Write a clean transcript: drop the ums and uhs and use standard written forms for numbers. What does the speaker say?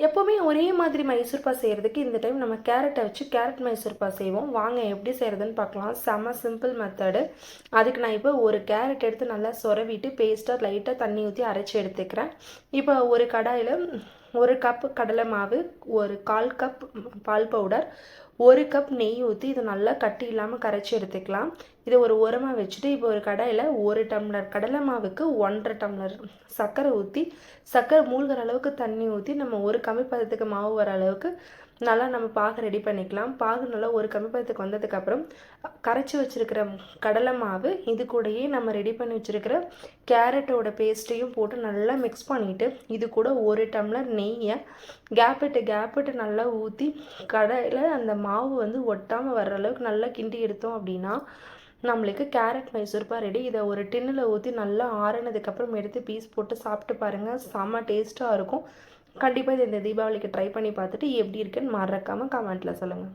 எப்போவுமே ஒரே மாதிரி மைசூர்பா செய்கிறதுக்கு இந்த டைம் நம்ம கேரட்டை வச்சு கேரட் மைசூர்பா செய்வோம். வாங்க எப்படி செய்கிறதுன்னு பார்க்கலாம். செம்ம சிம்பிள் மெத்தடு. அதுக்கு நான் இப்போ ஒரு கேரட் எடுத்து நல்லா சொரவிட்டு பேஸ்ட்டாக லைட்டாக தண்ணி ஊற்றி அரைச்சி எடுத்துக்கிறேன். இப்போ ஒரு கடாயில் 1 கப் கடலை மாவு, 1/4 கப் பால் பவுடர், 1 கப் நெய் ஊற்றி இதை நல்லா கட்டி இல்லாமல் கரைச்சி எடுத்துக்கலாம். இதை ஒரு ஓரமாக வச்சுட்டு இப்போ ஒரு கடாயில் 1 டம்ளர் கடலை மாவுக்கு 1½ டம்ளர் சர்க்கரை ஊற்றி, சர்க்கரை மூழ்கிற அளவுக்கு தண்ணி ஊற்றி நம்ம ஒரு கம்மி பதத்துக்கு மாவு வர அளவுக்கு நல்லா நம்ம பாகு ரெடி பண்ணிக்கலாம். பாகு நல்லா ஒரு கம்மி பதத்துக்கு வந்ததுக்கப்புறம் கரைச்சி வச்சுருக்கிற கடலை மாவு இது கூடயே நம்ம ரெடி பண்ணி வச்சுருக்கிற கேரட்டோட பேஸ்ட்டையும் போட்டு நல்லா மிக்ஸ் பண்ணிவிட்டு இது கூட 1 டம்ளர் நெய்யை கேப்பிட்டு நல்லா ஊற்றி கடையில் அந்த மாவு வந்து ஒட்டாமல் வர்ற அளவுக்கு நல்லா கிண்டி எடுத்தோம் அப்படின்னா நம்மளுக்கு கேரட் மைசூர்பா ரெடி. இதை ஒரு டின்னில் ஊற்றி நல்லா ஆறினதுக்கப்புறம் எடுத்து பீஸ் போட்டு சாப்பிட்டு பாருங்கள். செம்ம டேஸ்ட்டாக இருக்கும். கண்டிப்பாக இதை இந்த தீபாவளிக்கு ட்ரை பண்ணி பார்த்துட்டு எப்படி இருக்குன்னு மறக்காமல் கமெண்ட்டில் சொல்லுங்கள்.